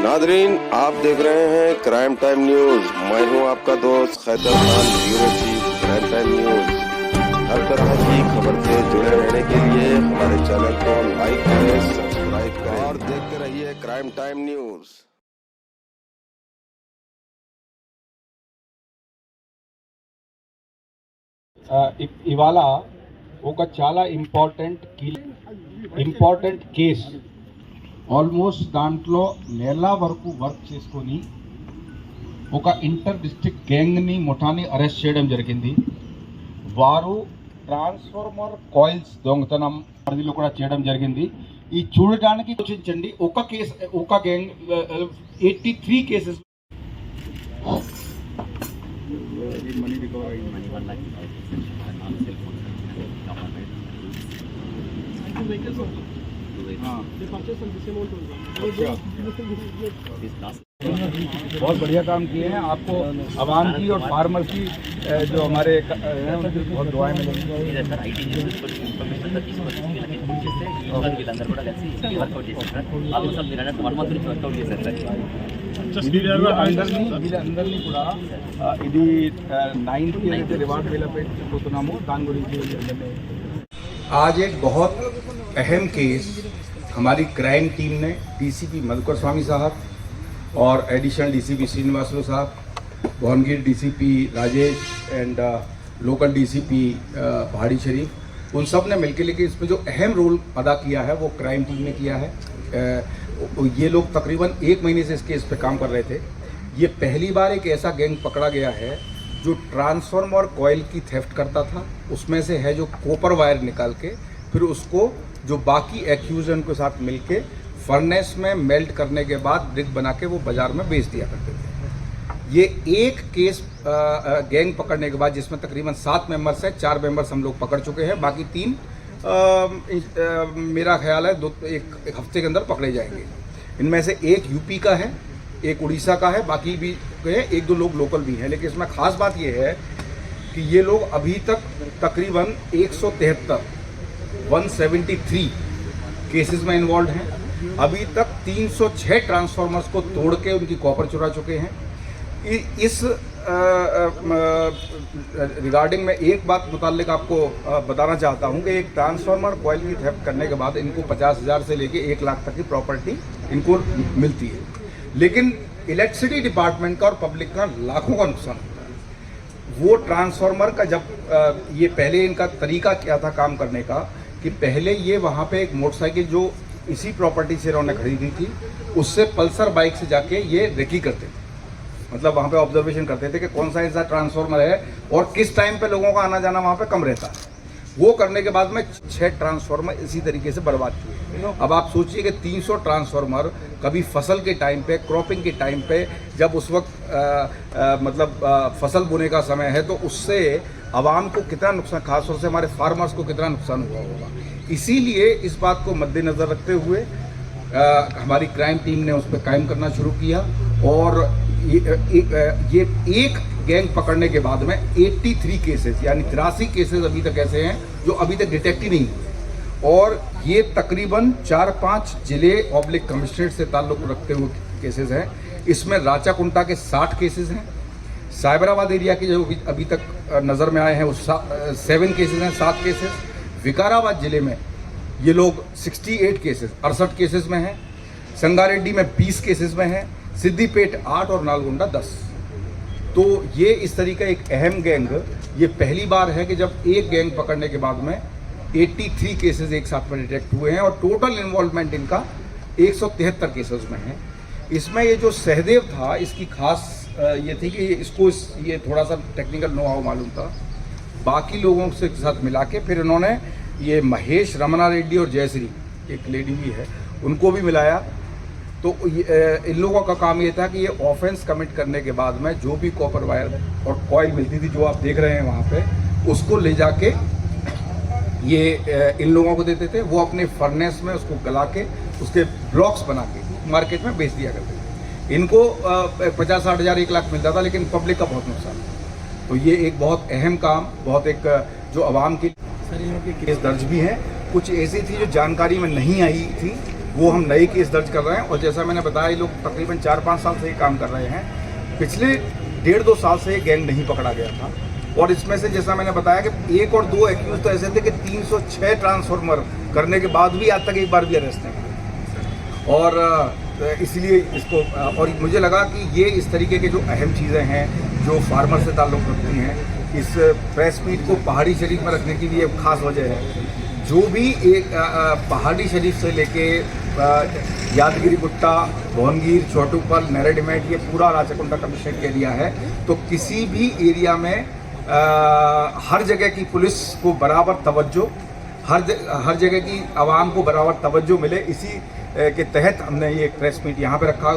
Nadreen, आप देख रहे हैं क्राइम टाइम न्यूज। मैं हूं आपका दोस्त Khaitar Khan, bureau chief crime time news. हर तरह की खबर से जुड़े रहने के लिए हमारे चैनल को लाइक करें, सब्सक्राइब करें और देखते रहिए क्राइम टाइम न्यूज। ఇవాళ ఒక చాలా ఇంపార్టెంట్ కేస్ ఆల్మోస్ట్ దాంట్లో నెల వరకు వర్క్ చేసుకొని ఒక ఇంటర్ డిస్ట్రిక్ట్ గ్యాంగ్ని ముఠాని అరెస్ట్ చేయడం జరిగింది. వారు ట్రాన్స్ఫార్మర్ కాయిల్స్ దొంగతనం పరిధిలో కూడా చేయడం జరిగింది. ఈ చూడడానికి ఆలోచించండి, ఒక gang 83 cases money recovery, money 1 lakh and on cell phone and vehicles also. They purchase on this amount only. बहुत बढ़िया काम किए हैं. आपको आवाम की और फार्मर की जो हमारे हैं उनकी बहुत दुआएं मिलेंगी. అందరినీ కూడా ఇది 9th ఏదైతే రివార్డ్ వేలపై చెప్పుతున్నామో దాని గురించి. आज एक बहुत अहम केस हमारी क्राइम टीम ने डीसीपी मधुकर स्वामी साहब और एडिशनल डीसीपी श्रीनिवासलू साहब, Bhuvanagiri DCP Rajesh and local DCP Pahadi Sharif, उन सब ने मिलकर, लेकिन इसमें जो अहम रोल अदा किया है वो क्राइम टीम ने किया है. ये लोग तकरीबन 1 महीने से इस केस पे काम कर रहे थे. ये पहली बार एक ऐसा गैंग पकड़ा गया है जो ट्रांसफार्मर कॉइल की थेफ्ट करता था. उसमें से है जो कॉपर वायर निकाल के फिर उसको जो बाकी एक्यूजन के साथ मिलके फर्नेस में मेल्ट करने के बाद ब्रिक बना के वो बाज़ार में बेच दिया करते थे. ये एक केस गैंग पकड़ने के बाद जिसमें तकरीबन 7 मेंबर्स हैं, 4 मेंबर्स हम लोग पकड़ चुके हैं, बाकी 3 मेरा ख्याल है एक हफ्ते के अंदर पकड़े जाएंगे. इनमें से एक यूपी का है, एक उड़ीसा का है, बाकी भी हैं, 1-2 लोग लोकल भी हैं. लेकिन इसमें ख़ास बात ये है कि ये लोग अभी तक तकरीबन 173 केसेस में इन्वॉल्व हैं. अभी तक 306 ट्रांसफार्मर्स को तोड़ के उनकी कॉपर चुरा चुके हैं. इस रिगार्डिंग में एक बात मुताल्लिक आपको बताना चाहता हूं कि एक ट्रांसफार्मर कॉइल की थेफ्ट करने के बाद इनको 50,000 से लेके 1 लाख तक की प्रॉपर्टी इनको मिलती है. लेकिन इलेक्ट्रिसिटी डिपार्टमेंट का और पब्लिक का लाखों का नुकसान होता है. वो ट्रांसफार्मर का जब ये पहले इनका तरीका क्या था काम करने का कि पहले ये वहाँ पे एक मोटरसाइकिल जो इसी प्रॉपर्टी से इन्होंने खरीदी थी उससे पल्सर बाइक से जाके ये रेकी करते थे. मतलब वहाँ पे ऑब्जर्वेशन करते थे कि कौन सा ऐसा ट्रांसफार्मर है और किस टाइम पे लोगों का आना जाना वहाँ पे कम रहता है. वो करने के बाद में 6 ट्रांसफार्मर इसी तरीके से बर्बाद किए. अब आप सोचिए कि 300 ट्रांसफार्मर कभी फसल के टाइम पे, क्रॉपिंग के टाइम पे, जब उस वक्त फसल बोने का समय है, तो उससे आवाम को कितना नुकसान, खासतौर से हमारे फार्मर्स को कितना नुकसान हुआ होगा. इसीलिए इस बात को मद्देनज़र रखते हुए हमारी क्राइम टीम ने उस पर कायम करना शुरू किया. और ये एक गैंग पकड़ने के बाद में 83 केसेस यानी 83 केसेस अभी तक ऐसे हैं जो अभी तक डिटेक्ट ही नहीं हुए. और ये तकरीबन 4-5 जिले ऑब्लिक कमिश्नरेट से ताल्लुक़ रखते हुए केसेस हैं. इसमें राचाकुंटा के 60 केसेस हैं. साइबराबाद एरिया के जो अभी तक नज़र में आए हैं वो 7 केसेस हैं, 7 केसेस. विकाराबाद ज़िले में ये लोग 68 केसेस 68 केसेस में हैं. संगारेड्डी में 20 केसेस में हैं. सिद्दीपेट 8 और नालगोंडा 10. तो ये इस तरीका एक अहम गैंग, ये पहली बार है कि जब एक गैंग पकड़ने के बाद में 83 केसेस एक साथ में डिटेक्ट हुए हैं. और टोटल इन्वॉल्वमेंट इनका 173 केसेस में है. इसमें ये जो सहदेव था, इसकी खास ये थी कि इसको ये थोड़ा सा टेक्निकल नो-हाउ मालूम था. बाकी लोगों से साथ मिला के फिर इन्होंने ये महेश रमना रेड्डी और जयश्री, एक लेडी भी है, उनको भी मिलाया. तो इन लोगों का काम ये था कि ये ऑफेंस कमिट करने के बाद में जो भी कॉपर वायर और कॉइल मिलती थी, जो आप देख रहे हैं वहाँ पे, उसको ले जाके ये इन लोगों को देते थे. वो अपने फर्नेस में उसको गला के उसके ब्लॉक्स बना के मार्केट में बेच दिया करते थे. इनको 50-60 हज़ार 1 लाख मिलता था, लेकिन पब्लिक का बहुत नुकसान था. तो ये एक बहुत अहम काम, बहुत एक जो आवाम की केस दर्ज भी हैं. कुछ ऐसी थी जो जानकारी में नहीं आई थी वो हम नए केस दर्ज कर रहे हैं। और जैसा मैंने बताया, ये लोग तकरीबन 4-5 साल से ये काम कर रहे हैं। पिछले 1.5-2 साल से ये गैंग नहीं पकड़ा गया था। और इसमें से जैसा मैंने बताया कि 1 और 2 एक्यूज तो ऐसे थे कि 306 ट्रांसफार्मर करने के बाद भी आज तक एक बार भी अरेस्ट नहीं हुए। और इसलिए इसको, और मुझे लगा कि ये इस तरीके के जो अहम चीज़ें हैं जो फार्मर से ताल्लुक़ रखती हैं, इस प्रेस मीट को पहाड़ी शरीफ में रखने की भी एक ख़ास वजह है। जो भी एक पहाड़ी शरीफ से लेके यादगिरी गुट्टा, भुवनगिर, छोटूपल, नेरेडिमेट, ये पूरा राचकुंडा कमिश्नरेट एरिया है। तो किसी भी एरिया में हर जगह की पुलिस को बराबर तवज्जो, हर जगह की आवाम को बराबर तवज्जो मिले, इसी के तहत हमने ये प्रेस मीट यहाँ पे रखा।